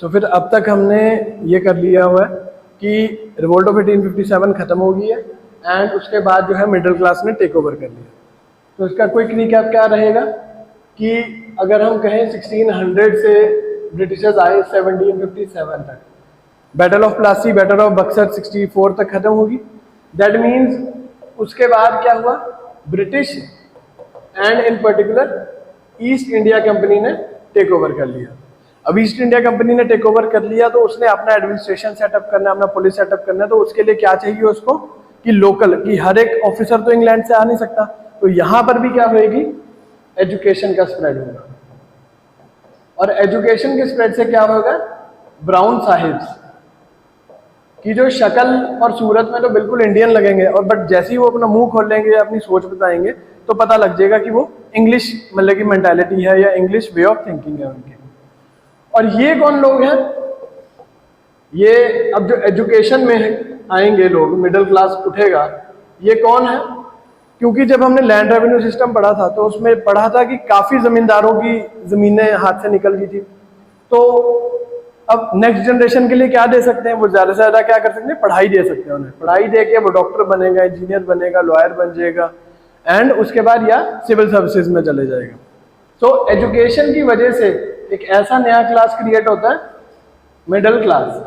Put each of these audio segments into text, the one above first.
फिर अब तक हमने ये कर लिया हुआ है कि रिवोल्ट ऑफ 1857 खत्म हो गई है एंड उसके बाद जो है मिडिल क्लास ने टेक ओवर कर लिया। तो इसका क्विक रिकैप क्या रहेगा कि अगर हम कहें 1600 से ब्रिटिशर्स आए 1757 तक, battle of Plassey, battle of Buxar 64 तक खत्म होगी। दैट मीन्स उसके बाद क्या हुआ, British and in particular east India company ने टेक ओवर कर लिया। अब ईस्ट इंडिया कंपनी ने टेक ओवर कर लिया तो उसने अपना एडमिनिस्ट्रेशन सेटअप करना है, अपना पुलिस सेटअप करना है। तो उसके लिए क्या चाहिए उसको कि लोकल, कि हर एक ऑफिसर तो इंग्लैंड से आ नहीं सकता, तो यहां पर भी क्या होएगी, एजुकेशन का स्प्रेड होगा। और एजुकेशन के स्प्रेड से क्या होगा, ब्राउन साहिब्स की जो शक्ल और सूरत में तो बिल्कुल इंडियन लगेंगे, और बट जैसे ही वो अपना मुंह खोल लेंगे या अपनी सोच बताएंगे तो पता लग जाएगा कि वो इंग्लिश मतलब की मेंटालिटी है या इंग्लिश वे ऑफ थिंकिंग है उनकी। और ये कौन लोग हैं, ये अब जो एजुकेशन में आएंगे लोग, मिडिल क्लास उठेगा, ये कौन है? क्योंकि जब हमने लैंड रेवेन्यू सिस्टम पढ़ा था तो उसमें पढ़ा था कि काफी जमींदारों की जमीनें हाथ से निकल गई थी। तो अब नेक्स्ट जनरेशन के लिए क्या दे सकते हैं, वो ज्यादा से ज्यादा क्या कर सकते हैं, पढ़ाई दे सकते हैं उन्हें। पढ़ाई दे के वो डॉक्टर बनेगा, इंजीनियर बनेगा, लॉयर बन जाएगा एंड उसके बाद या सिविल सर्विसेज में चले जाएगा। तो एजुकेशन की वजह से एक ऐसा नया क्लास क्रिएट होता है, middle class.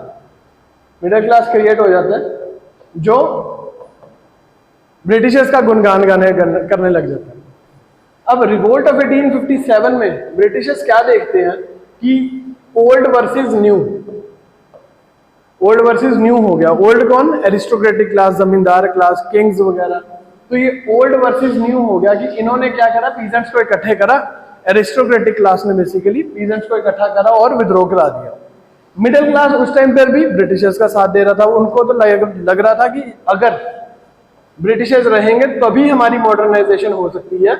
Middle class create हो जाता है जो ब्रिटिशर्स का गुणगान करने लग जाता है। अब रिवोल्ट ऑफ 1857 में ब्रिटिशर्स क्या देखते हैं कि old versus new, old versus new हो गया। ओल्ड कौन, एरिस्टोक्रेटिक क्लास, जमींदार क्लास, किंग्स वगैरह। तो ये ओल्ड वर्सेस न्यू हो गया कि इन्होंने क्या करा, पीजेंट्स को इकट्ठे करा, एरिस्टोक्रेटिक क्लास ने बेसिकली पीजेंट्स को इकट्ठा करा और विद्रोह करा दिया। मिडिल क्लास उस टाइम पर भी ब्रिटिशर्स का साथ दे रहा था। उनको तो लग रहा था कि अगर ब्रिटिशर्स रहेंगे तभी हमारी मॉडर्नाइजेशन हो सकती है,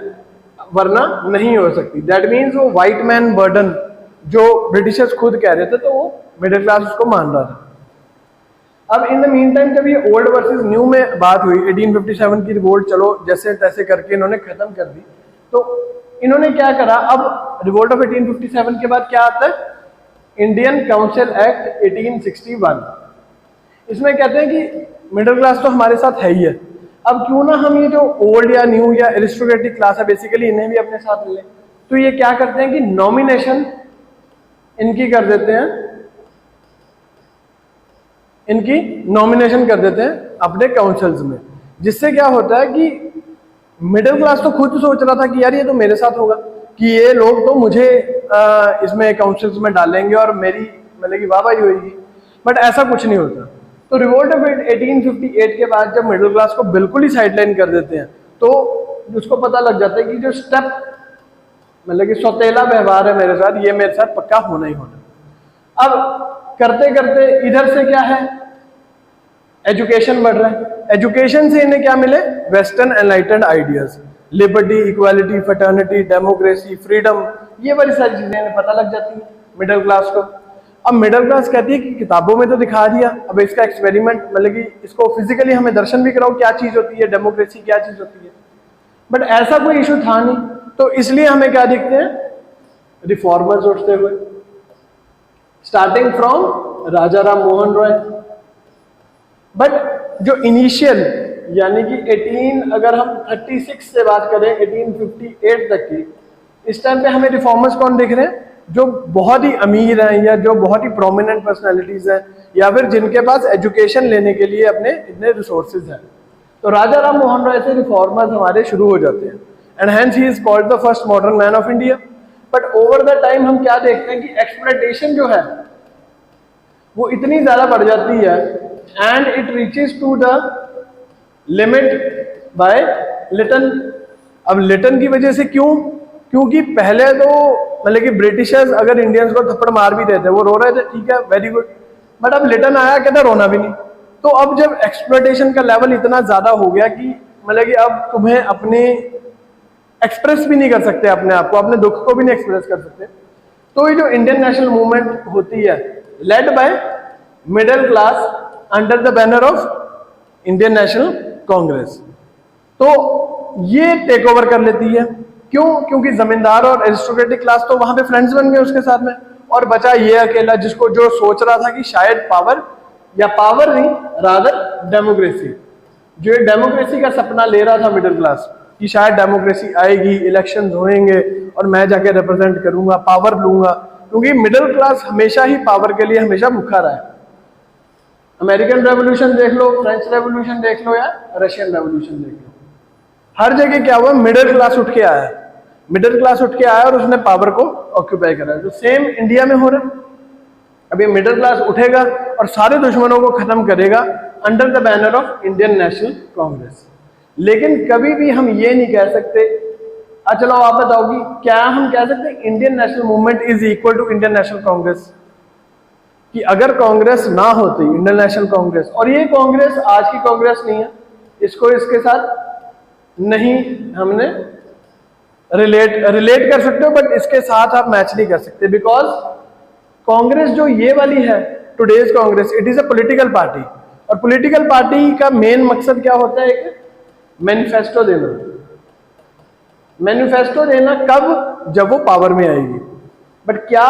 वरना नहीं हो सकती। दैट मीन्स वो व्हाइट मैन बर्डन जो ब्रिटिशर्स खुद कह रहे थे, तो वो मिडिल क्लास उसको मान रहा था। अब इन द मीन टाइम जब ये ओल्ड वर्सेस न्यू में बात हुई, 1857 की रिवोल्ट चलो जैसे तैसे करके इन्होंने खत्म कर दी, तो इन्होंने क्या करा, अब रिवोल्ट ऑफ 1857 के बाद क्या आता है, इंडियन काउंसिल एक्ट 1861। इसमें कहते हैं कि मिडिल क्लास तो हमारे साथ है ही है, अब क्यों ना हम ये जो ओल्ड या न्यू या एरिस्टोक्रेटिक क्लास है बेसिकली इन्हें भी अपने साथ ले। तो ये क्या करते हैं कि नॉमिनेशन इनकी कर देते हैं, इनकी नॉमिनेशन कर देते हैं अपने काउंसिल्स में। जिससे क्या होता है कि मिडिल क्लास तो खुद सोच रहा था कि यार ये तो मेरे साथ होगा, कि ये लोग तो मुझे इसमें काउंसिल्स में डालेंगे और मेरी मतलब की वाहवाही होगी, बट ऐसा कुछ नहीं होता। तो रिवोल्ट ऑफ 1858 के बाद जब मिडिल क्लास को बिल्कुल ही साइडलाइन कर देते हैं, तो उसको पता लग जाता है कि जो स्टेप मतलब कि सौतेला व्यवहार है मेरे साथ, ये मेरे साथ पक्का होना ही होना। अब करते करते इधर से क्या है, एजुकेशन बढ़ रहा है। एजुकेशन से इन्हें क्या मिले, western enlightened ideas, liberty, equality, fraternity, democracy, freedom, ये बड़ी सारी चीजें इन्हें पता लग जाती है मिडिल क्लास को। अब मिडिल क्लास कहती है कि किताबों में तो दिखा दिया, अब इसका एक्सपेरिमेंट मतलब कि इसको फिजिकली हमें दर्शन भी कराओ क्या चीज होती है, डेमोक्रेसी क्या चीज होती है। बट ऐसा कोई इशू था नहीं, तो इसलिए हमें क्या दिखते हैं, रिफॉर्मर्स उठते हुए, starting from Raja Ram Mohan Roy. But जो इनिशियल यानी कि 18 अगर हम 36 से बात करें 1858 तक की, इस टाइम पे हमें रिफॉर्मर्स कौन दिख रहे हैं, जो बहुत ही अमीर हैं या जो बहुत ही प्रोमिनेंट पर्सनालिटीज हैं, या फिर जिनके पास एजुकेशन लेने के लिए अपने इतने रिसोर्सेज हैं। तो राजा राम मोहन रॉय से रिफॉर्मर्स हमारे शुरू हो जाते हैं, and hence he is called the first modern man of India. But over the time हम क्या देखते हैं कि एक्सप्लॉयटेशन जो है वो इतनी ज्यादा बढ़ जाती है, and it reaches to the limit by Lytton. अब लिटन की वजह से क्यों, क्योंकि पहले तो मतलब कि ब्रिटिशर्स अगर इंडियंस को थप्पड़ मार भी देते, वो रो रहे थे, ठीक है वेरी गुड, बट अब लिटन आया कहता रोना भी नहीं। तो अब जब एक्सप्लॉयटेशन का लेवल इतना ज्यादा हो गया कि मतलब कि अब तुम्हें अपने एक्सप्रेस भी नहीं कर सकते अपने आप को, अपने दुख को भी नहीं एक्सप्रेस कर सकते। तो ये जो इंडियन नेशनल मूवमेंट होती है led by middle class under the banner of Indian National Congress, तो ये टेक ओवर कर लेती है। क्यों, क्योंकि जमींदार और एरिस्टोक्रेटिक क्लास तो वहां पे फ्रेंड्स बन गए उसके साथ में, और बचा ये अकेला जिसको जो सोच रहा था कि शायद पावर, या पावर नहीं रादर डेमोक्रेसी, जो ये डेमोक्रेसी का सपना ले रहा था मिडिल क्लास कि शायद डेमोक्रेसी आएगी, इलेक्शंस होंगे और मैं जाके रिप्रेजेंट करूंगा, पावर लूंगा, क्योंकि मिडिल क्लास हमेशा ही पावर के लिए हमेशा भूखा रहा है। अमेरिकन रेवोल्यूशन देख लो, फ्रेंच रेवोल्यूशन देख लो या रशियन रेवोल्यूशन देख लो, हर जगह क्या हुआ, मिडिल क्लास उठ के आया, मिडिल क्लास उठ के आया और उसने पावर को ऑक्यूपाई करा। तो सेम इंडिया में हो रहा है। अब ये मिडिल क्लास उठेगा और सारे दुश्मनों को खत्म करेगा under the banner of Indian National Congress. लेकिन कभी भी हम ये नहीं कह सकते, चलो आप बताओगी, क्या हम कह सकते हैं Indian national movement is equal to Indian National Congress? कि अगर कांग्रेस ना होती, इंडियन नेशनल कांग्रेस, और ये कांग्रेस आज की कांग्रेस नहीं है, इसको इसके साथ नहीं हमने रिलेट कर सकते हो, बट इसके साथ आप मैच नहीं कर सकते, बिकॉज कांग्रेस जो ये वाली है, today's Congress, it is a political party, और पॉलिटिकल पार्टी का मेन मकसद क्या होता है? एक मैनिफेस्टो देना। मैनिफेस्टो देना कब? जब वो पावर में आएगी। बट क्या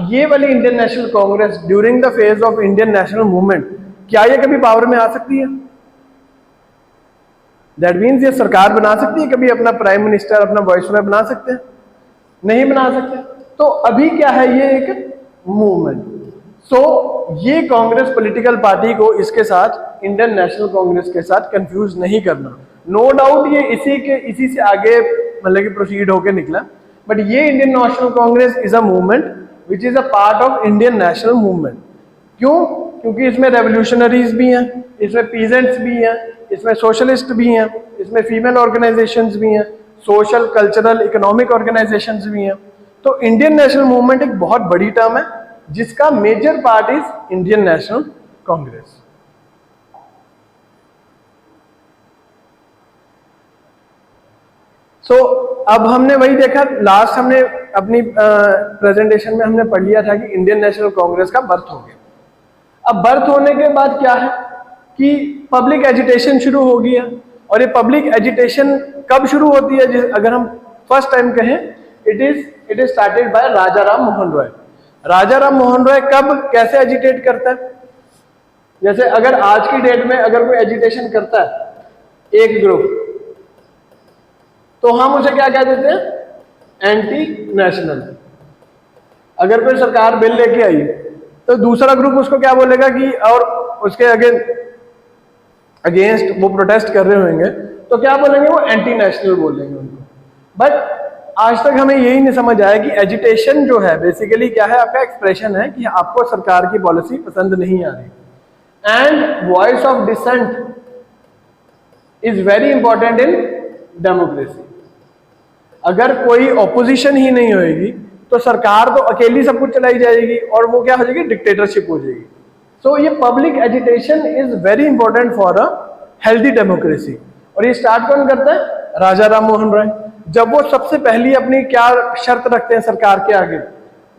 ये वाली Indian National Congress during the phase of Indian national movement, क्या ये कभी पावर में आ सकती है? दैट मीन्स ये सरकार बना सकती है कभी, अपना प्राइम मिनिस्टर, अपना वाइसरॉय बना सकते हैं? नहीं बना सकते। तो अभी क्या है, ये एक मूवमेंट। सो ये कांग्रेस पॉलिटिकल पार्टी को इसके साथ, इंडियन नेशनल कांग्रेस के साथ कंफ्यूज नहीं करना। नो डाउट ये इसी से आगे मतलब कि प्रोसीड होके निकला, बट ये Indian National Congress is a movement which is a part of Indian national movement. क्यों? क्योंकि इसमें रेवोल्यूशनरीज भी हैं, इसमें पीजेंट्स भी हैं, इसमें सोशलिस्ट भी हैं, इसमें फीमेल ऑर्गेनाइजेशंस भी हैं, सोशल, कल्चरल, इकोनॉमिक ऑर्गेनाइजेशंस भी हैं। तो इंडियन नेशनल मूवमेंट एक बहुत बड़ी टर्म है जिसका major part is Indian National Congress. So अब हमने वही देखा, लास्ट हमने अपनी प्रेजेंटेशन में हमने पढ़ लिया था कि इंडियन नेशनल कांग्रेस का बर्थ हो गया। अब बर्थ होने के बाद क्या है कि पब्लिक एजिटेशन शुरू हो गया। और ये पब्लिक एजिटेशन कब शुरू होती है? अगर हम फर्स्ट टाइम कहें, इट इज स्टार्टेड बाय राजा राम मोहन रॉय। राजा राम मोहन रॉय कब, कैसे एजिटेट करता है? जैसे अगर आज की डेट में अगर कोई एजिटेशन करता है एक ग्रुप, तो हम उसे क्या कह देते हैं? Anti national. अगर कोई सरकार बिल लेके आई तो दूसरा ग्रुप उसको क्या बोलेगा कि, और उसके अगेंस्ट वो प्रोटेस्ट कर रहे होंगे तो क्या बोलेंगे? वो एंटी नेशनल बोलेंगे उनको। बट आज तक हमें यही नहीं समझ आया कि एजिटेशन जो है बेसिकली क्या है? आपका एक्सप्रेशन है कि आपको सरकार की पॉलिसी पसंद नहीं आ रही। And voice of dissent is very important in democracy. अगर कोई ऑपोजिशन ही नहीं होगी तो सरकार तो अकेली सब कुछ चलाई जाएगी और वो क्या हो जाएगी? डिक्टेटरशिप हो जाएगी। सो ये public agitation is very important for a healthy democracy. और ये स्टार्ट कौन करता है? राजा राम मोहन रॉय। जब वो सबसे पहली अपनी क्या शर्त रखते हैं सरकार के आगे,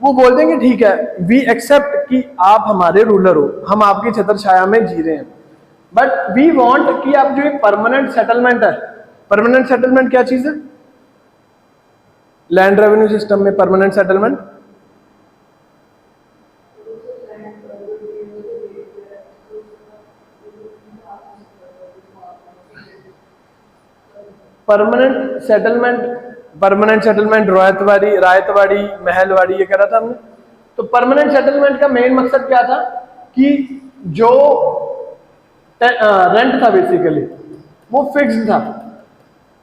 वो बोल देंगे ठीक है, वी एक्सेप्ट कि आप हमारे रूलर हो, हम आपकी छत्र छाया में जी रहे हैं, बट वी वांट कि आप जो एक परमानेंट सेटलमेंट है, परमानेंट सेटलमेंट क्या चीज है? लैंड रेवेन्यू सिस्टम में permanent settlement permanent settlement Ryotwari, Mahalwari, ये करा था हमने। तो परमानेंट सेटलमेंट का मेन मकसद क्या था कि जो रेंट था बेसिकली वो फिक्स्ड था,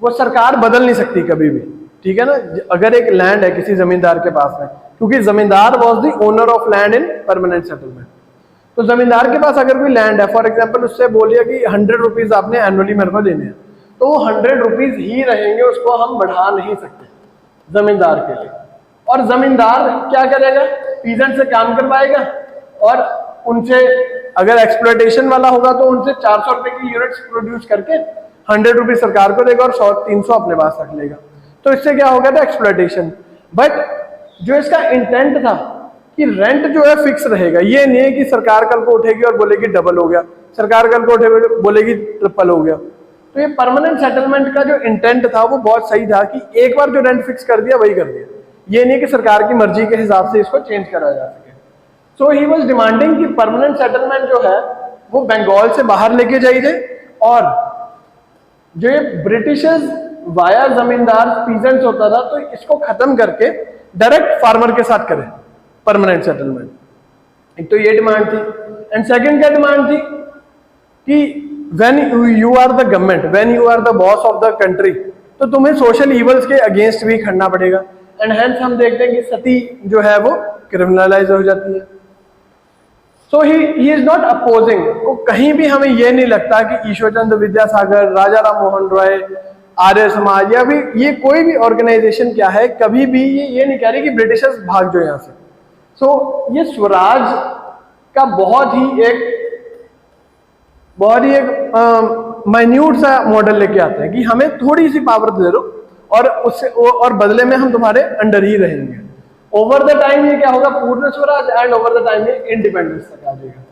वो सरकार बदल नहीं सकती कभी भी, ठीक है ना। अगर एक लैंड है किसी जमींदार के पास में, क्योंकि जमींदार was the owner of land in permanent settlement, तो जमींदार के पास अगर कोई लैंड है, फॉर एग्जांपल उससे बोलिए कि 100 रुपीज आपने एनुअली मेरे को देने हैं, तो वो 100 रुपीज ही रहेंगे, उसको हम बढ़ा नहीं सकते जमींदार के लिए। और जमींदार क्या करेगा? पीजेंट से काम करवाएगा और उनसे अगर एक्सप्लॉयटेशन वाला होगा तो उनसे 400 रुपए की यूनिट्स प्रोड्यूस करके 100 रुपीज सरकार को देगा और 100-300 अपने पास रख लेगा। तो इससे क्या हो गया था? एक्सप्लॉयटेशन। बट जो इसका इंटेंट था कि रेंट जो है फिक्स रहेगा, ये नहीं है कि सरकार कल को उठेगी और बोलेगी डबल हो गया, सरकार कल को उठेगी बोलेगी ट्रिपल हो गया। तो ये परमानेंट सेटलमेंट का जो इंटेंट था वो बहुत सही था कि एक बार जो रेंट फिक्स कर दिया वही कर दिया। ये नहीं कि सरकार की मर्जी के हिसाब से इसको चेंज करा जा सके। सो ही वॉज डिमांडिंग कि परमानेंट सेटलमेंट जो है वो बंगाल से बाहर लेके जाई जाए, और जो ये ब्रिटिशर्स वाया जमींदार पीजेंट्स होता था, तो इसको खत्म करके डायरेक्ट फार्मर के साथ करें परमानेंट सेटलमेंट। एक तो ये डिमांड थी। एंड सेकंड क्या डिमांड थी कि when you are the government, when you are the boss of the country, तो तुम्हें सोशल इवल्स के अगेंस्ट भी खड़ना पड़ेगा। एंड हेंस हम देखते हैं कि सती जो है वो क्रिमिनलाइज हो जाती है। सो ही इज नॉट अपोजिंग, तो कहीं भी हमें यह नहीं लगता कि ईश्वर चंद्र विद्यासागर, राजा राम मोहन रॉय, आर्य समाज या भी ये कोई भी ऑर्गेनाइजेशन क्या है, कभी भी ये नहीं कह रही कि ब्रिटिशर्स भाग जाओ यहां से। सो ये स्वराज का बहुत ही एक माइन्यूट सा मॉडल लेके आते हैं कि हमें थोड़ी सी पावर दे दो और उससे और बदले में हम तुम्हारे अंडर ही रहेंगे। ओवर द टाइम ये क्या होगा, पूर्ण Swaraj, and over the time ये इंडिपेंडेंस तक आ जाएगा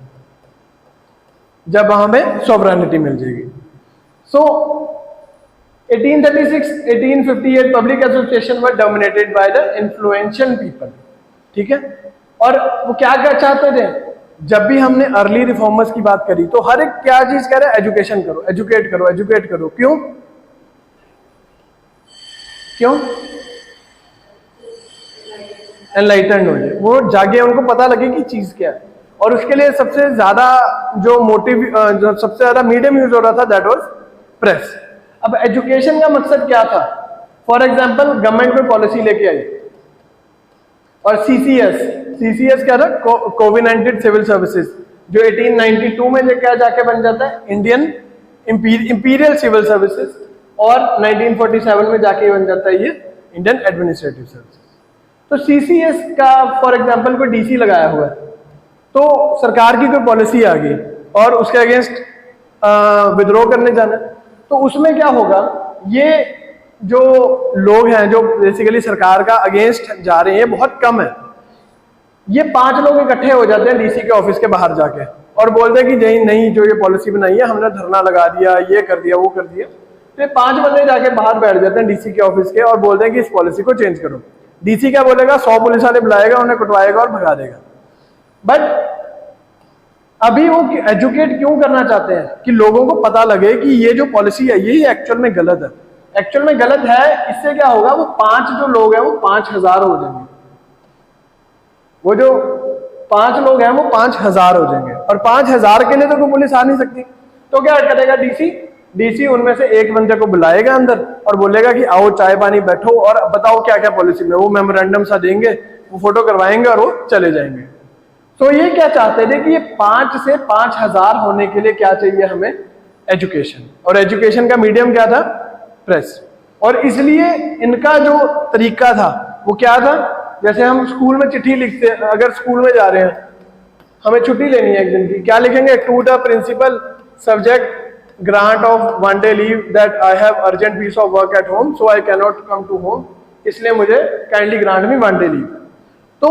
जब हमें सॉवरेनिटी मिल जाएगी। सो 1836-1858 public association were dominated by the influential people, ठीक है। और वो क्या चाहते थे, जब भी हमने अर्ली रिफॉर्मर्स की बात करी तो हर एक क्या चीज कह रहा है, एजुकेशन करो, एजुकेट करो, एजुकेट करो। क्यों क्यों एनलाइटेंड हो जाए, वो जागे, उनको पता लगे कि चीज क्या है। और उसके लिए सबसे ज्यादा जो मोटिव, जो सबसे ज्यादा मीडियम यूज हो रहा था, दैट वाज प्रेस। अब एजुकेशन का मकसद क्या था? फॉर एग्जांपल गवर्नमेंट कोई पॉलिसी लेके आई और सीसीएस क्या था, कोविनेंटेड सिविल सर्विसेज, जो 1892 में जो क्या जाके बन जाता है इंडियन इंपीरियल सिविल सर्विसेज, और 1947 में जाके बन जाता है ये इंडियन एडमिनिस्ट्रेटिव सर्विसेज। तो सीसीएस का फॉर एग्जांपल कोई डीसी लगाया हुआ है, तो सरकार की कोई पॉलिसी आ गई और उसके अगेंस्ट विद्रोह करने जाना, तो उसमें क्या होगा, ये जो लोग हैं जो बेसिकली सरकार का अगेंस्ट जा रहे हैं बहुत कम है। ये 5 लोग इकट्ठे हो जाते हैं डीसी के ऑफिस के बाहर जाके और बोलते हैं कि नहीं जो ये पॉलिसी बनाई है हमने धरना लगा दिया, ये कर दिया, वो कर दिया। तो ये 5 बंदे जाके बाहर बैठ जाते हैं डीसी के ऑफिस के और बोलते हैं कि इस पॉलिसी को चेंज करो। डीसी क्या बोलेगा, 100 पुलिस वाले बुलाएगा, उन्हें कुटवाएगा और भगा देगा। बट अभी वो एजुकेट क्यों करना चाहते हैं कि लोगों को पता लगे कि ये जो पॉलिसी है यही एक्चुअल में गलत है। एक्चुअल में गलत है, इससे क्या होगा, वो 5 जो लोग हैं वो 5000 हो जाएंगे, वो जो 5 लोग हैं वो 5000 हो जाएंगे, और 5000 के लिए तो कोई पुलिस आ नहीं सकती। तो क्या करेगा डीसी उनमें से एक बंदे को बुलाएगा अंदर और बोलेगा कि आओ चाय पानी बैठो और बताओ क्या क्या पॉलिसी में, वो मेमोरेंडम सा देंगे, वो फोटो करवाएंगे और वो चले जाएंगे। तो ये क्या चाहते थे कि ये 5 से 5000 होने के लिए क्या चाहिए हमें, एजुकेशन। और एजुकेशन का मीडियम क्या था, प्रेस। और इसलिए इनका जो तरीका था वो क्या था, जैसे हम स्कूल में चिट्ठी लिखते हैं, अगर स्कूल में जा रहे हैं हमें छुट्टी लेनी है एक दिन की, क्या लिखेंगे, to the principal subject grant of 1 day leave that I have urgent piece of work at home so I can not come to home, इसलिए मुझे kindly grant me 1 day leave. तो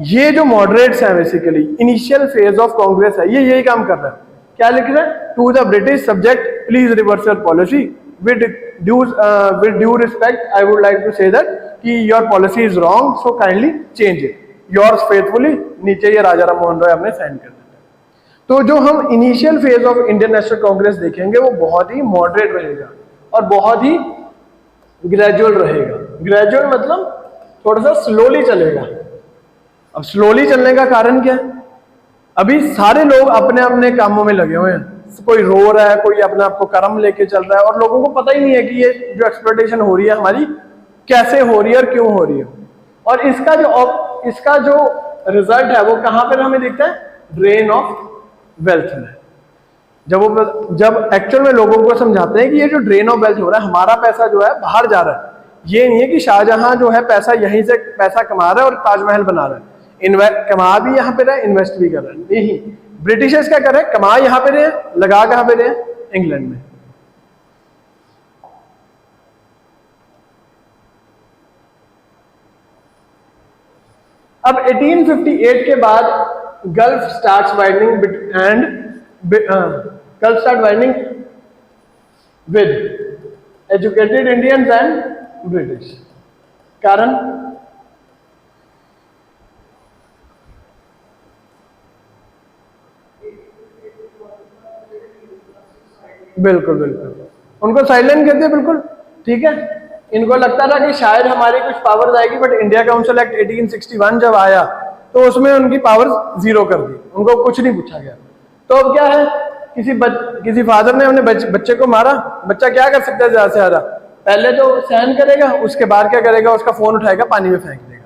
ये जो मॉडरेट्स है basically initial phase of Congress है, ये यही काम कर रहा है। क्या लिख रहा है, to the British subject please reversal policy with due respect I would like to say that कि your policy is wrong so kindly change it, yours faithfully, नीचे ये राजा राम मोहन रॉय हमने साइन कर दिया। तो जो हम initial phase of Indian National Congress देखेंगे वो बहुत ही मॉडरेट रहेगा और बहुत ही ग्रेजुअल रहेगा। ग्रेजुअल मतलब थोड़ा सा स्लोली चलेगा। अब स्लोली चलने का कारण क्या है, अभी सारे लोग अपने अपने कामों में लगे हुए हैं, कोई रो रहा है, कोई अपने आप को कर्म लेके चल रहा है, और लोगों को पता ही नहीं है कि ये जो एक्सप्लॉयटेशन हो रही है हमारी कैसे हो रही है और क्यों हो रही है। और इसका जो रिजल्ट है वो कहां पर हमें दिखता है, ड्रेन ऑफ वेल्थ में। जब एक्चुअल में लोगों को समझाते हैं कि ये जो ड्रेन ऑफ वेल्थ हो रहा है, हमारा पैसा जो है बाहर जा रहा है, ये नहीं है कि शाहजहां जो है पैसा यहीं से पैसा कमा रहा है और ताजमहल बना रहा है, कमा भी यहां पे रहा है, इन्वेस्ट भी कर रहा है। नहीं, ब्रिटिशर्स क्या कर रहे हैं, कमा यहां पे रहे हैं, लगा कहां पे रहे हैं, इंग्लैंड में। अब 1858 के बाद gulf start widening with educated Indians and British. कारण बिल्कुल बिल्कुल, उनको साइलेंट कर दिया बिल्कुल, ठीक है। इनको लगता था कि शायद हमारी कुछ पावर्स आएगी, बट इंडिया काउंसिल एक्ट 1861 जब आया तो उसमें उनकी पावर्स जीरो कर दी, उनको कुछ नहीं पूछा गया। तो अब क्या है, किसी फादर ने अपने बच्चे को मारा, बच्चा क्या कर सकता है ज्यादा से ज्यादा, पहले तो सहन करेगा, उसके बाद क्या करेगा, उसका फोन उठाएगा पानी में फेंक देगा।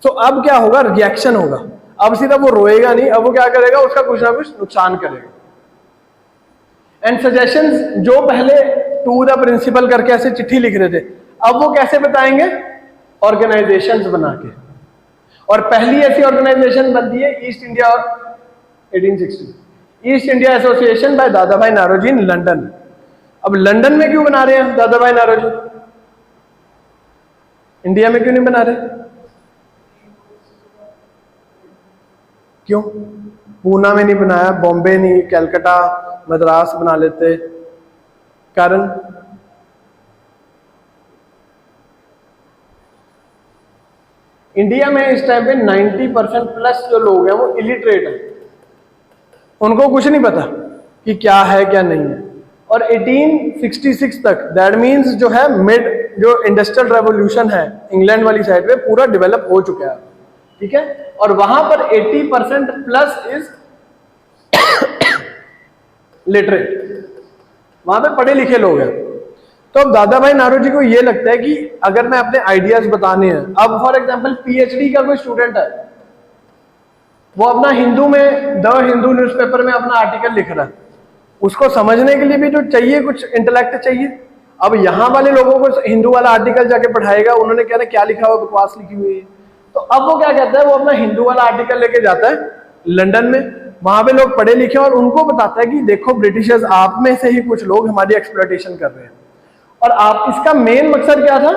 तो अब क्या होगा, रिएक्शन होगा। अब सीधा वो रोएगा नहीं, अब वो क्या करेगा, उसका कुछ ना कुछ नुकसान करेगा। एंड सजेशंस जो पहले टू द प्रिंसिपल करके ऐसे चिट्ठी लिख रहे थे, अब वो कैसे बताएंगे, ऑर्गेनाइजेशंस बना के। और पहली ऐसी ऑर्गेनाइजेशन बनती है East India 1860 East India association by Dadabhai Naoroji in London. अब लंदन में क्यों बना रहे हैं दादा भाई नारोजी, इंडिया में क्यों नहीं बना रहे, क्यों? पूना में नहीं बनाया, बॉम्बे नहीं, कलकत्ता, मद्रास बना लेते, कारण? इंडिया में इस टाइम पे 90% प्लस जो लोग हैं वो इलिटरेट हैं, उनको कुछ नहीं पता कि क्या है क्या नहीं है। और 1866 तक, दैट मींस जो है मिड जो इंडस्ट्रियल रेवोल्यूशन है इंग्लैंड वाली साइड पे पूरा डेवलप हो चुका है, ठीक है। और वहां पर 80% प्लस इज लिटरेट, वहां पे पढ़े लिखे लोग हैं। तो अब दादा भाई नारोजी को ये लगता है कि अगर मैं अपने आइडियाज बताने हैं, अब फॉर एग्जांपल पीएचडी का कोई स्टूडेंट है, वो अपना हिंदू में द हिंदू न्यूज़पेपर में अपना आर्टिकल लिख रहा है, उसको समझने के लिए भी तो चाहिए, कुछ इंटेलेक्ट चाहिए। अब यहाँ वाले लोगों को हिंदू वाला आर्टिकल जाके पढ़ाएगा, उन्होंने कहना क्या लिखा हुआ, बकवास लिखी हुई है। तो अब वो क्या कहता है, वो अपना हिंदू वाला आर्टिकल लेके जाता है लंदन में, वहां पे लोग पढ़े लिखे, और उनको बताता है कि देखो ब्रिटिशर्स आप में से ही कुछ लोग हमारी एक्सप्लॉयटेशन कर रहे हैं। और आप, इसका मेन मकसद क्या था,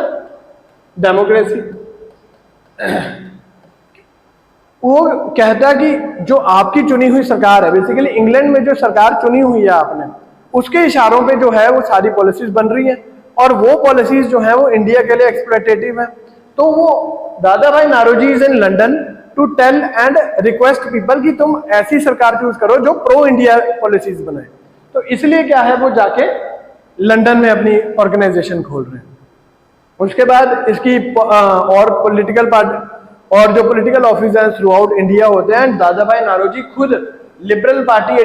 डेमोक्रेसी। वो कहता है कि जो आपकी चुनी हुई सरकार है, बेसिकली इंग्लैंड में जो सरकार चुनी हुई है आपने, उसके इशारों पे जो है वो सारी पॉलिसीज बन रही है, और वो पॉलिसीज जो है वो इंडिया के लिए एक्सप्लॉयटेटिव है। तो वो Dadabhai Naoroji is in London to tell and request people कि तुम ऐसी सरकार चूज करो जो प्रो इंडिया पॉलिसीज बनाए। तो इसलिए क्या है, वो जाके लंदन में अपनी ऑर्गेनाइजेशन खोल रहे हैं। उसके बाद इसकी और पॉलिटिकल पार्टी और जो पॉलिटिकल ऑफिस हैं थ्रू आउट इंडिया होते हैं। दादा भाई नारोजी खुद लिबरल पार्टी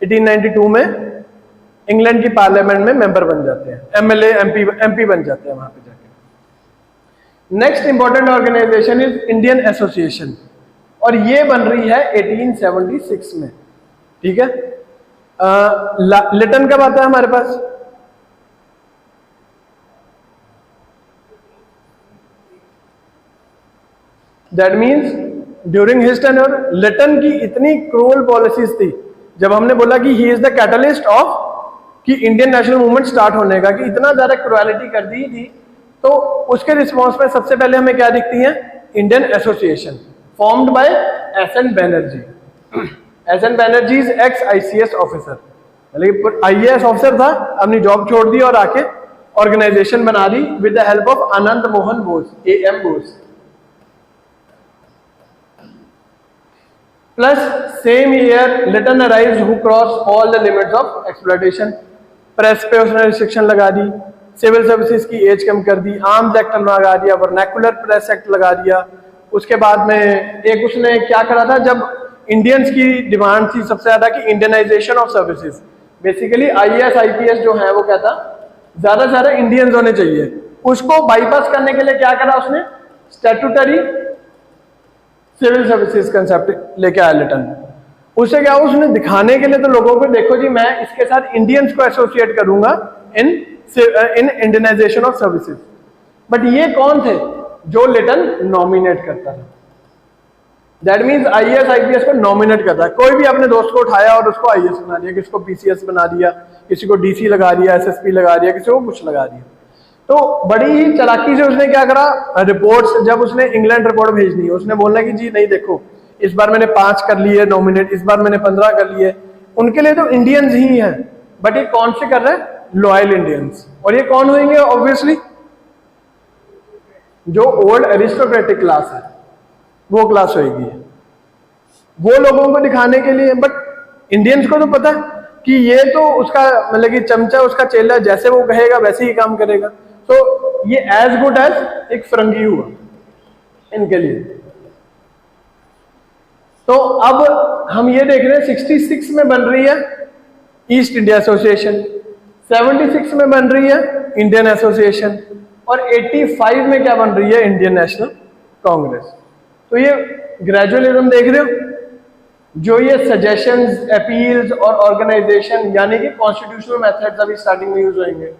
1892 में इंग्लैंड की पार्लियामेंट में मेंबर बन जाते हैं, एमएलए एमपी बन जाते हैं वहां पे जाके। Next important organization is Indian association, और ये बन रही है 1876 में, ठीक है। लिटन कब आता है हमारे पास, that means during his tenure. Lytton की इतनी क्रूअल पॉलिसीज थी, जब हमने बोला कि he is the catalyst of कि इंडियन नेशनल मूवमेंट स्टार्ट होने का, कि इतना ज्यादा क्रुएलिटी कर दी थी, तो उसके रिस्पॉन्स में सबसे पहले हमें क्या दिखती है, Indian association formed by S N. Banerjee. S N. Banerjee is ex ICS officer, मतलब IAS ऑफिसर था, अपनी जॉब छोड़ दी और आके ऑर्गेनाइजेशन बना दी with the help of Anand Mohan Bose, AM Bose. Plus same year Lytton arrives who cross all the limits of exploitation. Press पे उसने रिस्ट्रिक्शन लगा दी, सिविल सर्विसेज की एज कम कर दी, आर्म्स एक्ट लगा दिया, वर्नैकुलर प्रेस एक्ट लगा दिया। उसके बाद में एक उसने क्या करा था, जब इंडियंस की डिमांड थी सबसे ज्यादा कि Indianisation of services, basically IAS IPS जो है वो कहता ज्यादा से ज्यादा इंडियंस होने चाहिए, उसको बाईपास करने के लिए क्या करा उसने, स्टैट्यूटरी सिविल सर्विसेज कंसेप्ट लेके आया लिटन। उससे क्या उसने दिखाने के लिए तो लोगों को, देखो जी मैं इसके साथ इंडियंस को एसोसिएट करूंगा इन इंडियनाइजेशन ऑफ सर्विसेज। बट ये कौन थे, जो लिटन नॉमिनेट करता था, दैट मीन्स IAS IPS को नॉमिनेट करता है। कोई भी अपने दोस्त को उठाया और उसको IAS बना दिया, किसी को PCS बना दिया, किसी को DC लगा दिया, SSP लगा दिया, किसी को कुछ लगा दिया। तो बड़ी ही चालाकी से उसने क्या करा, रिपोर्ट्स, जब उसने इंग्लैंड रिपोर्ट भेजनी है, उसने बोलना कि जी नहीं देखो इस बार मैंने 5 कर लिए नॉमिनेट, इस बार मैंने 15 कर लिए। उनके लिए तो इंडियंस ही हैं, बट ये कौन से कर रहे हैं, लॉयल इंडियंस। और ये कौन होंगे, ऑब्वियसली जो ओल्ड एरिस्टोक्रेटिक क्लास है वो क्लास होगी, वो लोगों को दिखाने के लिए। बट इंडियंस को तो पता है कि ये तो उसका मतलब कि चमचा उसका चेला, जैसे वो कहेगा वैसे ही काम करेगा। तो ये एज गुड एज एक फरंगी हुआ इनके लिए। तो अब हम ये देख रहे हैं 66 में बन रही है ईस्ट इंडिया एसोसिएशन, 76 में बन रही है इंडियन एसोसिएशन, और 85 में क्या बन रही है, इंडियन नेशनल कांग्रेस। तो ये ग्रेजुअलिज्म देख रहे हो, जो ये सजेशंस, अपील्स और ऑर्गेनाइजेशन यानी कि कॉन्स्टिट्यूशनल मेथड्स अभी स्टार्टिंग में यूज होंगे।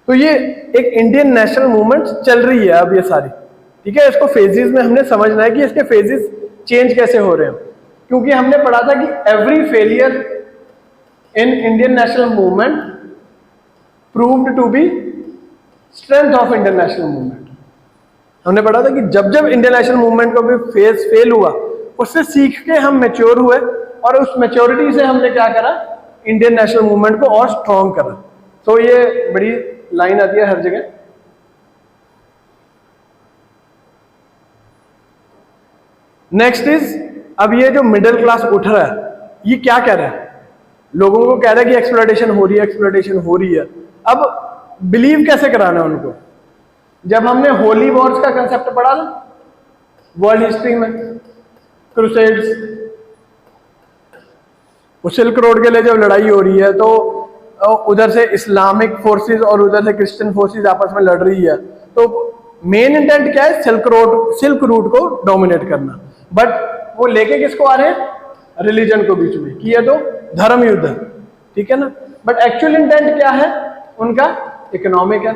तो ये एक इंडियन नेशनल मूवमेंट चल रही है अब ये सारी, ठीक है। इसको फेजेस में हमने समझना है कि इसके फेजेस चेंज कैसे हो रहे हैं, क्योंकि हमने पढ़ा था कि every failure in Indian national movement proved to be strength of Indian national movement. हमने पढ़ा था कि जब जब इंडियन नेशनल मूवमेंट का भी फेज फेल हुआ, उससे सीख के हम मैच्योर हुए, और उस मैच्योरिटी से हमने क्या करा, इंडियन नेशनल मूवमेंट को और स्ट्रॉन्ग करा। तो ये बड़ी लाइन आती है हर जगह। नेक्स्ट इज, अब ये जो मिडिल क्लास उठ रहा है, ये क्या कह रहा है, लोगों को कह रहा है कि एक्सप्लॉयटेशन हो रही है, एक्सप्लॉयटेशन हो रही है। अब बिलीव कैसे कराना है उनको? जब हमने होली वॉर्स का कंसेप्ट पढ़ा था वर्ल्ड हिस्ट्री में, क्रूसेड्स, वो सिल्क रोड के लिए जब लड़ाई हो रही है, तो उधर से इस्लामिक फोर्सेस और उधर से क्रिश्चियन फोर्सेस आपस में लड़ रही है, तो मेन इंटेंट क्या है, सिल्क रूट को डोमिनेट करना। बट वो लेके किसको आ रहे हैं, रिलीजन को बीच में, कि ये तो धर्म युद्ध है, ठीक है ना। बट एक्चुअल इंटेंट क्या है उनका, इकोनॉमिक है।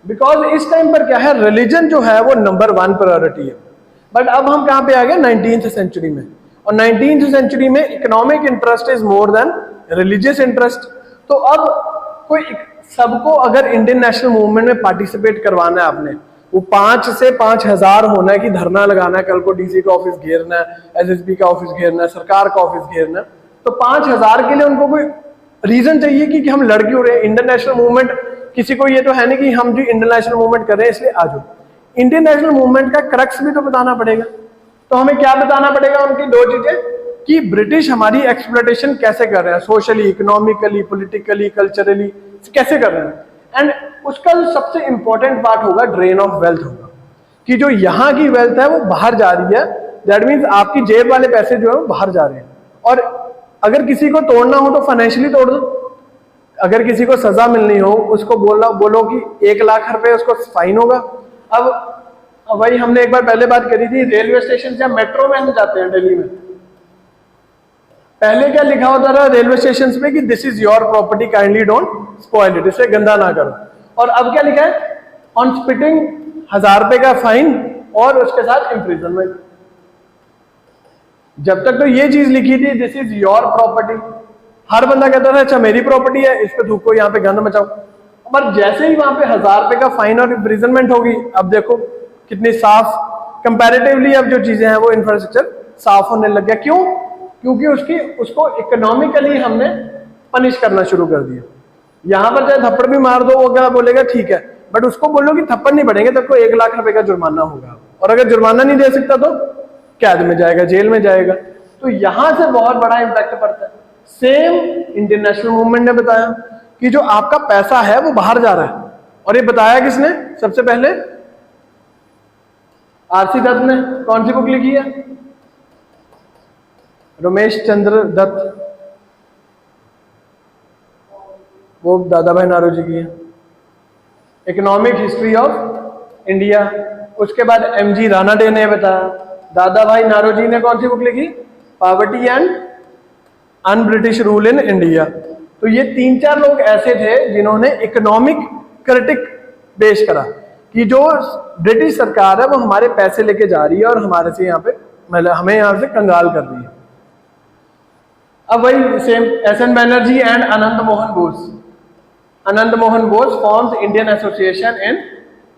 बिकॉज इस टाइम पर क्या है, रिलीजन जो है वो नंबर 1 प्रायोरिटी है। बट अब हम कहां पे आ गए, 19th सेंचुरी में, और 19th सेंचुरी में economic interest is more than religious interest. तो अब कोई सबको अगर इंडियन नेशनल मूवमेंट में पार्टिसिपेट करवाना है आपने, वो 5 से 5000 होना है कि धरना लगाना है, कल को डीसी का ऑफिस घेरना है, एसएसपी का ऑफिस घेरना है, सरकार का ऑफिस घेरना है, तो 5000 के लिए उनको कोई रीजन चाहिए कि हम लड़ क्यों रहे हैं। इंडियन नेशनल मूवमेंट, किसी को ये तो है नहीं कि हम जो इंडियन नेशनल मूवमेंट कर रहे हैं इसलिए आ जाओ। इंडियन नेशनल मूवमेंट का क्रक्स भी तो बताना पड़ेगा। तो हमें क्या बताना पड़ेगा, उनकी 2 चीजें, कि ब्रिटिश हमारी एक्सप्लॉयटेशन कैसे कर रहे हैं, सोशली, इकोनॉमिकली, पॉलिटिकली, कल्चरली कैसे कर रहे हैं। एंड उसका सबसे इंपॉर्टेंट पार्ट होगा ड्रेन ऑफ वेल्थ होगा, कि जो यहाँ की वेल्थ है वो बाहर जा रही है। दैट मीन्स आपकी जेब वाले पैसे जो है वो बाहर जा रहे हैं। और अगर किसी को तोड़ना हो तो फाइनेंशियली तोड़ दो। अगर किसी को सजा मिलनी हो, उसको बोलो कि 1 लाख रुपए उसको फाइन होगा। अब वही हमने एक बार पहले बात करी थी, रेलवे स्टेशन या मेट्रो में हम जाते हैं दिल्ली में, पहले क्या लिखा होता था रेलवे स्टेशन पे कि this is your property, kindly don't spoil it, इसे गंदा ना करो। और अब क्या लिखा है, ऑन स्पिटिंग 1000 रुपए का फाइन और उसके साथ इम्प्रिजनमेंट। जब तक तो ये चीज लिखी थी दिस इज योर प्रॉपर्टी, हर बंदा कहता था अच्छा मेरी प्रॉपर्टी है, इस पे थूको, यहाँ पे गंद मचाओ। पर जैसे ही वहां पे 1000 रुपए का फाइन और इम्प्रिजनमेंट होगी, अब देखो कितनी साफ, कंपैरेटिवली अब जो चीजें हैं वो इंफ्रास्ट्रक्चर साफ होने लग गया। क्यों? क्योंकि उसको इकोनॉमिकली हमने पनिश करना शुरू कर दिया। यहां पर चाहे थप्पड़ भी मार दो, वो क्या बोलेगा ठीक है, बट उसको बोलो कि थप्पड़ नहीं बढ़ेंगे तो 1 लाख रुपए का जुर्माना होगा, और अगर जुर्माना नहीं दे सकता तो कैद में जाएगा, जेल में जाएगा। तो यहां से बहुत बड़ा इंपैक्ट पड़ता है। सेम इंडियन नेशनल मूवमेंट ने बताया कि जो आपका पैसा है वो बाहर जा रहा है, और ये बताया किसने, सबसे पहले आरसी दत्त ने। कौन सी बुक लिखी है, रमेश चंद्र दत्त, वो दादा भाई नारोजी की है, इकोनॉमिक हिस्ट्री ऑफ इंडिया। उसके बाद एमजी रानाडे ने बताया। दादा भाई नारोजी ने कौन सी बुक लिखी, poverty and un British rule in India. तो ये 3-4 लोग ऐसे थे जिन्होंने इकोनॉमिक क्रिटिक पेश करा कि जो ब्रिटिश सरकार है वो हमारे पैसे लेके जा रही है और हमारे से यहाँ पे, मतलब हमें यहाँ से कंगाल कर रही है। अब वही same S N Banerjee and Anand Mohan Bose. Anand Mohan Bose forms Indian association in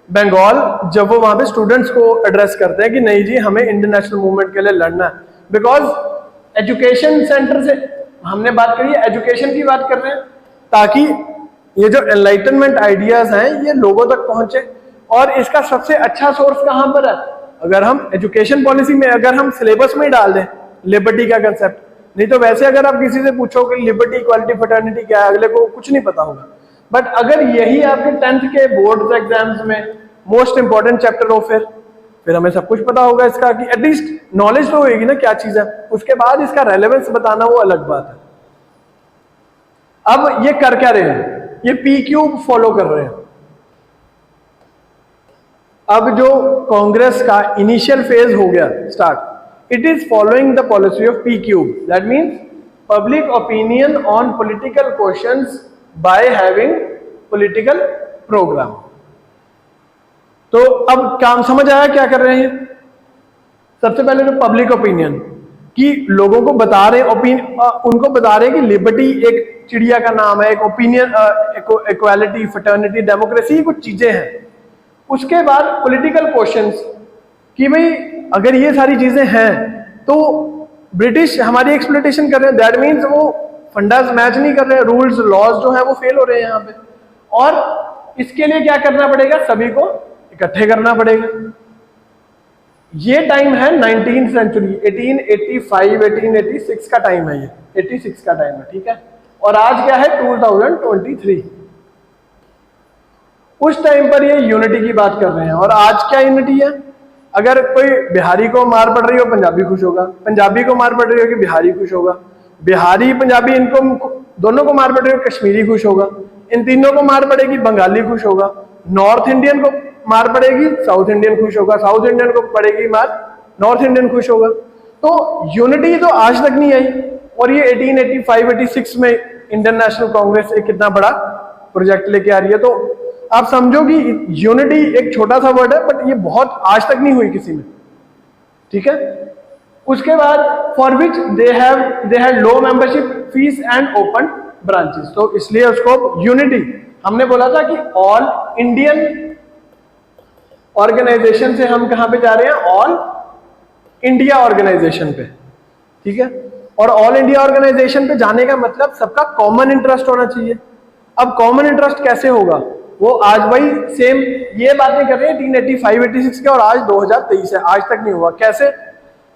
Bengal, जब वो वहां पे स्टूडेंट्स को एड्रेस करते हैं कि नहीं जी हमें इंडियन नेशनल मूवमेंट के लिए लड़ना है। बिकॉज एजुकेशन सेंटर से हमने बात करी है, एजुकेशन की बात कर रहे हैं, ताकि ये जो एनलाइटनमेंट आइडियाज हैं ये लोगों तक पहुंचे। और इसका सबसे अच्छा सोर्स कहां पर है, अगर हम एजुकेशन पॉलिसी में, अगर हम सिलेबस में डाल दें लिबर्टी का कंसेप्ट, नहीं तो वैसे अगर आप किसी से पूछो कि लिबर्टी, इक्वालिटी, फ्रेटर्निटी क्या है, अगले को कुछ नहीं पता होगा। बट अगर यही आपके 10th के बोर्ड एग्जाम्स में मोस्ट इंपॉर्टेंट चैप्टर हो, फिर हमें सब कुछ पता होगा इसका, कि एटलीस्ट नॉलेज तो होगी ना क्या चीज है। उसके बाद इसका रेलेवेंस बताना वो अलग बात है। अब ये कर क्या रहे हैं, ये पी क्यूब फॉलो कर रहे हैं। अब जो कांग्रेस का इनिशियल फेज हो गया start, it is following the policy of P cube, that means public opinion on political questions by having political program. तो अब काम समझ आया क्या कर रहे हैं। सबसे पहले तो पब्लिक ओपिनियन, कि लोगों को बता रहे उनको बता रहे हैं कि लिबर्टी एक चिड़िया का नाम है, एक ओपिनियन, इक्वालिटी, फ्रेटर्निटी, डेमोक्रेसी, कुछ चीजें हैं। उसके बाद पॉलिटिकल क्वेश्चंस, कि भाई अगर ये सारी चीजें हैं तो ब्रिटिश हमारी एक्सप्लॉइटेशन कर रहे हैं, दैट मीन्स वो फंडास मैच नहीं कर रहे हैं, रूल्स लॉज जो है वो फेल हो रहे हैं यहाँ पे। और इसके लिए क्या करना पड़ेगा, सभी को इकट्ठे करना पड़ेगा। ये टाइम है 19th सेंचुरी, 1885 1886 का टाइम है, ये 86 का टाइम है, ठीक है। और आज क्या है 2023। उस टाइम पर ये यूनिटी की बात कर रहे हैं। और आज क्या यूनिटी है, अगर कोई बिहारी को मार पड़ रही हो पंजाबी खुश होगा, पंजाबी को मार पड़ रही हो कि बिहारी खुश होगा, बिहारी पंजाबी इनको दोनों को मार पड़ रही हो कश्मीरी खुश होगा, इन तीनों को मार पड़ेगी बंगाली खुश होगा, नॉर्थ इंडियन को मार पड़ेगी साउथ इंडियन खुश होगा, साउथ इंडियन को पड़ेगी मार नॉर्थ इंडियन खुश होगा। तो यूनिटी तो आज तक नहीं आई। और ये 1885-86 में इंडियन नेशनल कांग्रेस एक कितना बड़ा प्रोजेक्ट लेके आ रही है। तो आप समझो कि यूनिटी एक छोटा सा वर्ड है, बट ये बहुत आज तक नहीं हुई किसी में, ठीक है। उसके बाद for which they had low membership fees and open branches, तो इसलिए उसको यूनिटी हमने बोला था कि ऑल इंडियन ऑर्गेनाइजेशन से हम कहां पे जा रहे हैं, ऑल इंडिया ऑर्गेनाइजेशन पे, ठीक है। और ऑल इंडिया ऑर्गेनाइजेशन पे जाने का मतलब सबका कॉमन इंटरेस्ट होना चाहिए। अब कॉमन इंटरेस्ट कैसे होगा, वो आज वही सेम ये बातें कर रहे हैं 1885-86 के, और आज 2023 है, आज तक नहीं हुआ। कैसे,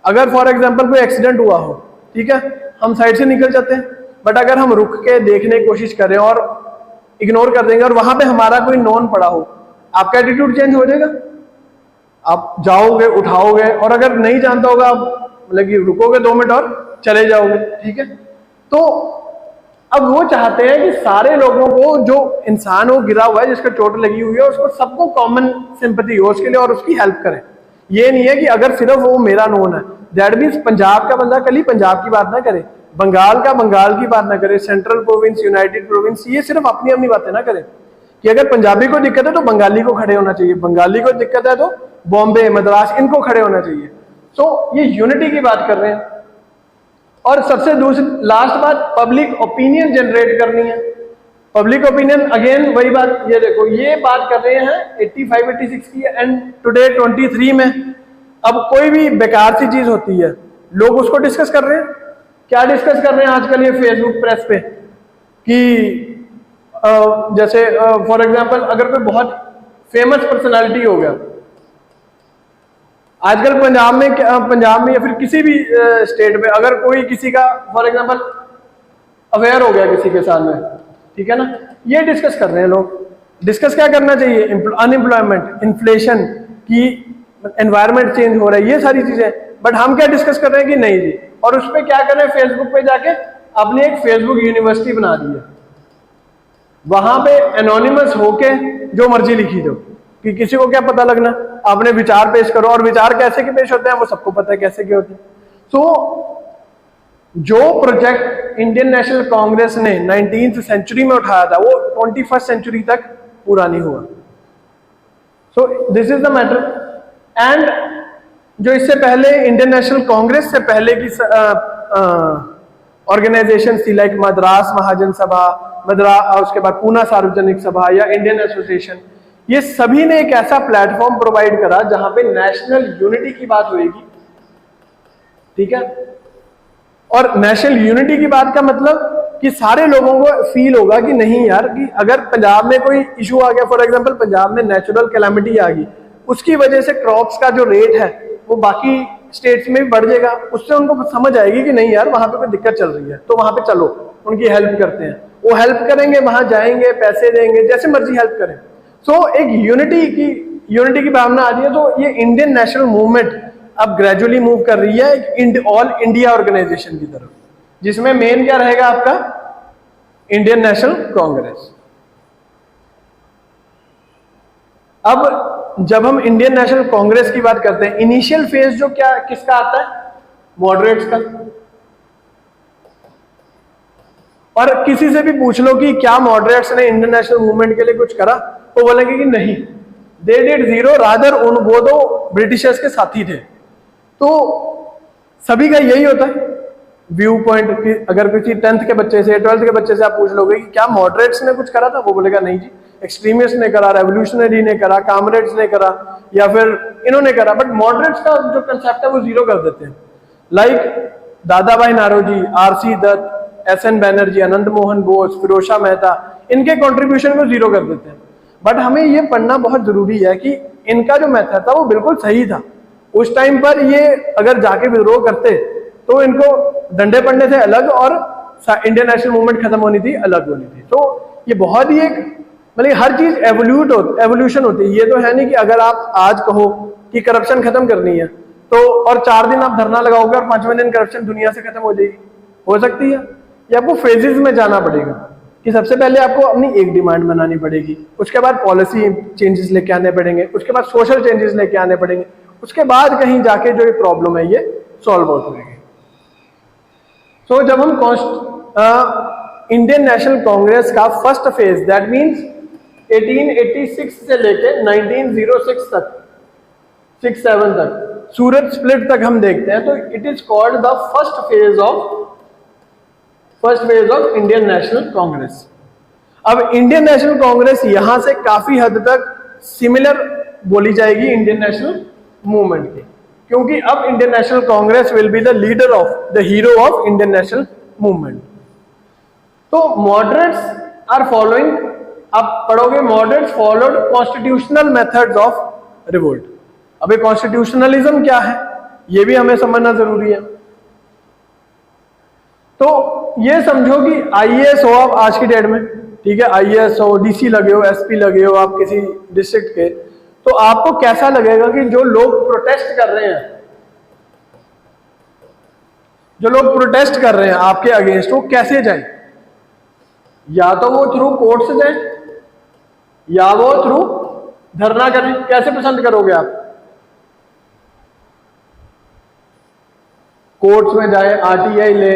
अगर फॉर एग्जांपल कोई एक्सीडेंट हुआ हो, ठीक है, हम साइड से निकल जाते हैं, बट अगर हम रुक के देखने की कोशिश करें और इग्नोर कर देंगे और वहां पे हमारा कोई नॉन पड़ा हो, आपका एटीट्यूड चेंज हो जाएगा, आप जाओगे उठाओगे, और अगर नहीं जानता होगा आप मतलब कि रुकोगे 2 मिनट और चले जाओगे, ठीक है। तो अब वो चाहते हैं कि सारे लोगों को, जो इंसान हो गिरा हुआ है जिसको चोट लगी हुई है, उसको सबको कॉमन सिंपैथी हो उसके लिए और उसकी हेल्प करें। ये नहीं है कि अगर सिर्फ वो मेरा नोन है, दैट मीन्स पंजाब का बंदा कल ही पंजाब की बात ना करे, बंगाल का बंगाल की बात ना करे, सेंट्रल प्रोविंस, यूनाइटेड प्रोविंस, ये सिर्फ अपनी अपनी बातें ना करे। कि अगर पंजाबी को दिक्कत है तो बंगाली को खड़े होना चाहिए, बंगाली को दिक्कत है तो बॉम्बे, मद्रास, इनको खड़े होना चाहिए। तो ये यूनिटी की बात कर रहे हैं। और सबसे दूसरी लास्ट बात, पब्लिक ओपिनियन जनरेट करनी है। पब्लिक ओपिनियन अगेन वही बात, ये देखो ये बात कर रहे हैं 85-86 की, एंड टुडे 23 में अब कोई भी बेकार सी चीज होती है लोग उसको डिस्कस कर रहे हैं। क्या डिस्कस कर रहे हैं आजकल ये फेसबुक प्रेस पे, कि जैसे फॉर एग्जांपल अगर कोई बहुत फेमस पर्सनालिटी हो गया, आजकल पंजाब में या फिर किसी भी स्टेट में अगर कोई किसी का फॉर एग्जांपल अवेयर हो गया किसी के साथ में, ठीक है ना, ये डिस्कस कर रहे हैं लोग। डिस्कस क्या करना चाहिए, अनएम्प्लॉयमेंट, इन्फ्लेशन की, एनवायरमेंट चेंज हो रहा है, ये सारी चीजें। बट हम क्या डिस्कस कर रहे हैं कि नहीं जी, और उस पर क्या कर रहे हैं, फेसबुक पे जाके आपने एक फेसबुक यूनिवर्सिटी बना दी है, वहां पे एनोनिमस होके जो मर्जी लिखी दो, कि किसी को क्या पता लगना, आपने विचार पेश करो, और विचार कैसे के पेश होते हैं वो सबको पता है कैसे के होते हैं। सो जो प्रोजेक्ट इंडियन नेशनल कांग्रेस ने 19th सेंचुरी में उठाया था वो 21st सेंचुरी तक पूरा नहीं हुआ। So this is the matter. And जो इससे पहले इंडियन नेशनल कांग्रेस से पहले की ऑर्गेनाइजेशन थी, लाइक मद्रास महाजन सभा, उसके बाद पूना सार्वजनिक सभा या इंडियन एसोसिएशन, ये सभी ने एक ऐसा प्लेटफॉर्म प्रोवाइड करा जहां पे नेशनल यूनिटी की बात होगी, ठीक है। और नेशनल यूनिटी की बात का मतलब कि सारे लोगों को फील होगा कि नहीं यार, कि अगर पंजाब में कोई इशू आ गया, फॉर एग्जांपल पंजाब में नेचुरल कैलामिटी आ गई, उसकी वजह से क्रॉप्स का जो रेट है वो बाकी स्टेट्स में भी बढ़ जाएगा, उससे उनको समझ आएगी कि नहीं यार वहां पे कोई दिक्कत चल रही है, तो वहां पे चलो उनकी हेल्प करते हैं। वो हेल्प करेंगे, वहां जाएंगे, पैसे देंगे, जैसे मर्जी हेल्प करें। सो एक यूनिटी की भावना आ रही है। तो ये इंडियन नेशनल मूवमेंट अब ग्रेजुअली मूव कर रही है एक ऑल इंडिया ऑर्गेनाइजेशन की तरफ, जिसमें मेन क्या रहेगा आपका इंडियन नेशनल कांग्रेस। अब जब हम इंडियन नेशनल कांग्रेस की बात करते हैं, इनिशियल फेज जो क्या किसका आता है, मॉडरेट्स का। और किसी से भी पूछ लो कि क्या मॉडरेट्स ने इंडियन नेशनल मूवमेंट के लिए कुछ करा, तो बोलेंगे कि नहीं, दे डिड जीरो, रादर वो तो ब्रिटिशर्स के साथी थे। तो सभी का यही होता है व्यू पॉइंट। अगर किसी 10th के बच्चे से 12th के बच्चे से आप पूछ लोगे कि क्या मॉडरेट्स ने कुछ करा था, वो बोलेगा नहीं जी, एक्सट्रीमिस्ट ने करा, रेवोल्यूशनरी ने करा, कामरेड्स ने करा, या फिर इन्होंने करा। बट मॉडरेट्स का जो कंसेप्ट है वो जीरो कर देते हैं। लाइक दादा भाई नारोजी, आरसी दत्त, एसएन बैनर्जी, आनंद मोहन बोस, फिरोज मेहता, इनके कंट्रीब्यूशन को जीरो कर देते हैं। बट हमें ये पढ़ना बहुत जरूरी है कि इनका जो मेथड था वो बिल्कुल सही था। उस टाइम पर ये अगर जाके विद्रोह करते तो इनको डंडे पड़ने से अलग और इंडियन नेशनल मूवमेंट खत्म होनी थी, अलग होनी थी। तो ये बहुत ही एक मतलब हर चीज एवोल्यूशन होती है। ये तो है नहीं कि अगर आप आज कहो कि करप्शन खत्म करनी है तो और 4 दिन आप धरना लगाओगे और 5वें दिन करप्शन दुनिया से खत्म हो जाएगी, हो सकती है। या आपको फेजेस में जाना पड़ेगा कि सबसे पहले आपको अपनी एक डिमांड बनानी पड़ेगी, उसके बाद पॉलिसी चेंजेस लेके आने पड़ेंगे, उसके बाद सोशल चेंजेस लेके आने पड़ेंगे, उसके बाद कहीं जाके जो ये प्रॉब्लम है ये सॉल्व आउट होगी। सो जब हम इंडियन नेशनल कांग्रेस का फर्स्ट फेज, दैट मींस 1886 से लेके 1906 तक, 6-7 तक, सूरत स्प्लिट तक हम देखते हैं, तो it is called the first phase of Indian National Congress. अब इंडियन नेशनल कांग्रेस यहां से काफी हद तक सिमिलर बोली जाएगी इंडियन नेशनल मूवमेंट की, क्योंकि अब Indian National Congress will be the leader of the hero of Indian national movement. तो मॉडरेट्स आर फॉलोइंग, आप पढ़ोगे moderates followed constitutional methods of revolt. अब ये कॉन्स्टिट्यूशनलिज्म क्या है ये भी हमें समझना जरूरी है। तो ये समझो कि आईएएस हो आप आज की डेट में, ठीक है, आईएएस हो, डीसी लगे हो, एसपी लगे हो आप किसी डिस्ट्रिक्ट के, तो आपको कैसा लगेगा कि जो लोग प्रोटेस्ट कर रहे हैं आपके अगेंस्ट, वो कैसे जाए? या तो वो थ्रू कोर्ट से जाए या वो थ्रू धरना करें। कैसे पसंद करोगे आप? कोर्ट्स में जाए, आरटीआई ले,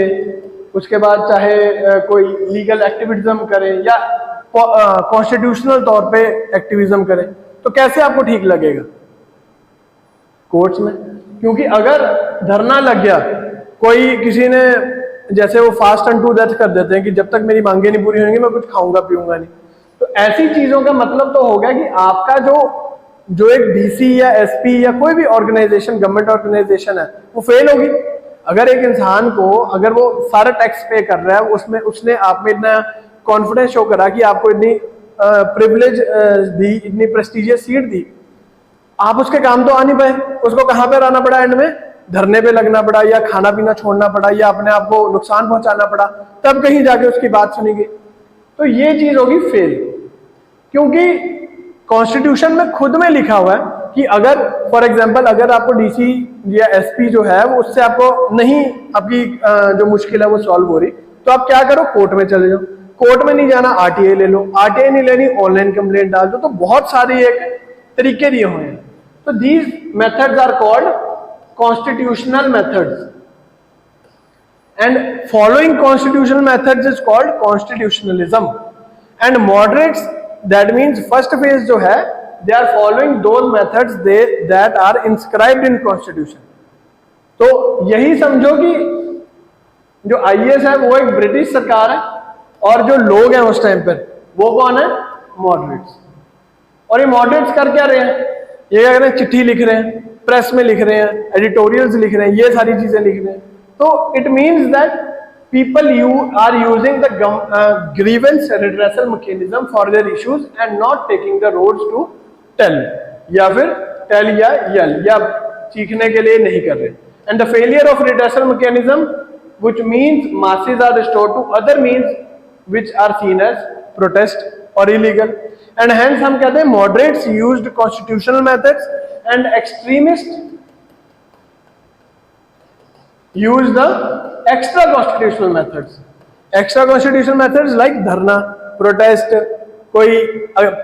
उसके बाद चाहे कोई लीगल एक्टिविज्म करे या कॉन्स्टिट्यूशनल तौर पे एक्टिविज्म करे, तो कैसे आपको ठीक लगेगा? कोर्ट्स में। क्योंकि अगर धरना लग गया, कोई किसी ने, जैसे वो फास्ट एंड टू डेथ कर देते हैं कि जब तक मेरी मांगे नहीं पूरी होंगी मैं कुछ खाऊंगा पीऊंगा नहीं, तो ऐसी चीजों का मतलब तो हो गया कि आपका जो एक डीसी या एसपी या कोई भी ऑर्गेनाइजेशन, गवर्नमेंट ऑर्गेनाइजेशन है, वो फेल होगी। अगर एक इंसान को, अगर वो सारा टैक्स पे कर रहा है, उसमें उसने आप में इतना कॉन्फिडेंस शो करा कि आपको इतनी प्रिविलेज दी, इतनी प्रेस्टिजियस सीट दी, आप उसके काम तो आ नहीं पाए, उसको कहां पर आना पड़ा? एंड में धरने पे लगना पड़ा, या खाना पीना छोड़ना पड़ा, या अपने आप को नुकसान पहुंचाना पड़ा, तब कहीं जाके उसकी बात सुनी गई। तो ये चीज होगी फेल। क्योंकि कॉन्स्टिट्यूशन में खुद में लिखा हुआ है कि अगर फॉर एग्जांपल अगर आपको डीसी या एसपी जो है वो उससे आपको नहीं, आपकी जो मुश्किल है वो सॉल्व हो रही, तो आप क्या करो? कोर्ट में चले जाओ। कोर्ट में नहीं जाना, आरटीआई ले लो, आरटीआई नहीं लेनी, ऑनलाइन कंप्लेंट डाल दो। तो बहुत सारे एक तरीके दिए हुए हैं। तो these methods are called constitutional methods, and following constitutional methods is called constitutionalism. And moderates, that means first phase जो है, they are following those methods that are inscribed in constitution. तो यही समझो कि जो आईएएस है वो एक ब्रिटिश सरकार है, और जो लोग हैं उस टाइम पर वो कौन है? मॉडरेट्स। और ये मॉडरेट्स कर क्या रहे हैं? ये क्या कर रहे हैं? चिट्ठी लिख रहे हैं, प्रेस में लिख रहे हैं, एडिटोरियल्स लिख रहे हैं, ये सारी चीजें लिख रहे हैं। तो it means that people are using the grievance redressal mechanism for their issues and not taking the roads to tell, या फिर टेल या यल, या सीखने के लिए नहीं कर रहे। And the failure of redressal mechanism which means masses are restored to other means which are seen as protest or illegal, and hence हम कहते हैं moderates used constitutional methods and extremists use the extra constitutional methods. Extra constitutional methods like धरना, protest, कोई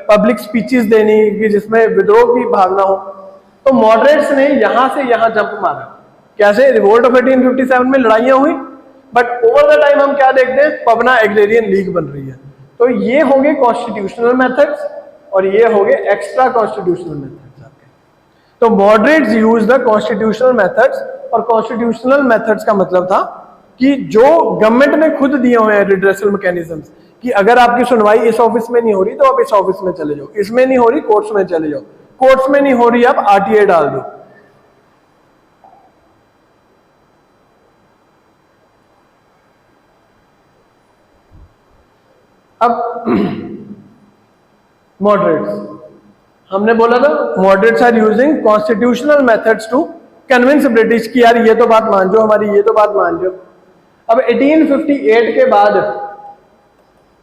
public speeches देनी कि जिसमें विद्रोह की भावना हो। तो मॉडरेट्स ने यहां से यहां जंप मारा। कैसे? रिवोल्ट ऑफ 1857 में लड़ाइयां हुई, बट ओवर द टाइम हम क्या देखते हैं? पबना एग्रेरियन लीग बन रही है। तो ये हो गए कॉन्स्टिट्यूशनल मेथड्स और ये हो गए एक्स्ट्रा कॉन्स्टिट्यूशनल मेथड्स आपके। तो moderates use the constitutional methods, और कॉन्स्टिट्यूशनल मेथड्स का मतलब था कि जो गवर्नमेंट ने खुद दिए हुए हैं रिड्रेसल मैकेनिज्म्स, कि अगर आपकी सुनवाई इस ऑफिस में नहीं हो रही तो आप इस ऑफिस में चले जाओ, इसमें नहीं हो रही कोर्ट्स में चले जाओ, कोर्ट्स में नहीं हो रही आप आरटीआई डाल दो। अब मॉडरेट्स, हमने बोला था moderates are using constitutional methods to convince British की यार ये तो बात मान जाओ हमारी, ये तो बात मान जाओ। अब 1858 के बाद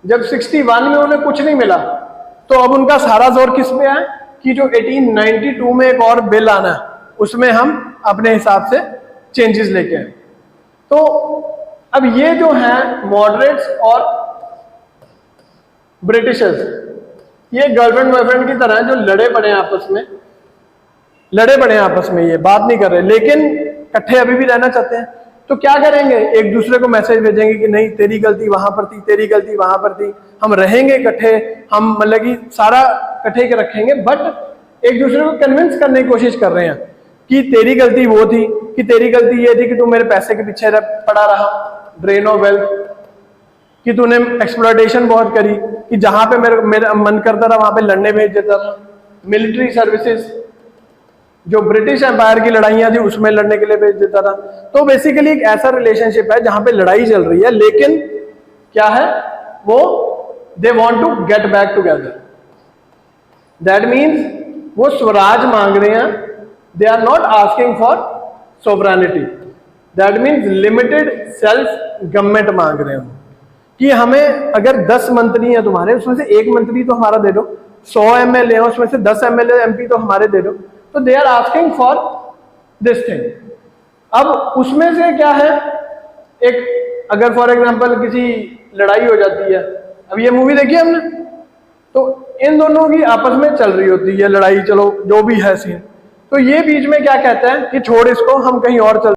जब 61 में उन्हें कुछ नहीं मिला, तो अब उनका सारा जोर किस पे है कि जो 1892 में एक और बिल आना है उसमें हम अपने हिसाब से चेंजेस लेके आए। तो अब ये जो है मॉडरेट्स और ब्रिटिशर्स, ये गर्लफ्रेंड बॉयफ्रेंड की तरह है जो लड़े पड़े हैं आपस में, लड़े पड़े हैं आपस में, ये बात नहीं कर रहे लेकिन इकट्ठे अभी भी रहना चाहते हैं। तो क्या करेंगे? एक दूसरे को मैसेज भेजेंगे कि नहीं तेरी गलती वहां पर थी, तेरी गलती वहां पर थी, हम रहेंगे इकट्ठे, हम मतलब कि सारा इकट्ठे के रखेंगे, बट एक दूसरे को कन्विंस करने की कोशिश कर रहे हैं कि तेरी गलती वो थी, कि तेरी गलती ये थी कि तू मेरे पैसे के पीछे पड़ा रहा, ड्रेन ऑफ वेल्थ, कि तूने एक्सप्लॉयटेशन बहुत करी, कि जहां पे मेरा मन करता था वहां पे लड़ने भेज देता था। मिलिट्री सर्विसेज, जो ब्रिटिश एम्पायर की लड़ाइयां थी उसमें लड़ने के लिए भेज देता था। तो बेसिकली एक ऐसा रिलेशनशिप है जहां पे लड़ाई चल रही है, लेकिन क्या है वो, they want to get back together. That means वो स्वराज मांग रहे हैं, they are not asking for sovereignty, that means limited self government मांग रहे हैं कि हमें अगर 10 मंत्री हैं तुम्हारे, उसमें से एक मंत्री तो हमारा दे दो, 100 एमएलए हैं उसमें से 10 एमएलए एमपी तो हमारे दे दो। तो they are asking for this thing. अब उसमें से क्या है, एक अगर फॉर एग्जांपल किसी लड़ाई हो जाती है, अब ये मूवी देखी हमने, तो इन दोनों की आपस में चल रही होती है लड़ाई, चलो जो भी है सीन, तो ये बीच में क्या कहते हैं कि छोड़ इसको हम कहीं और चल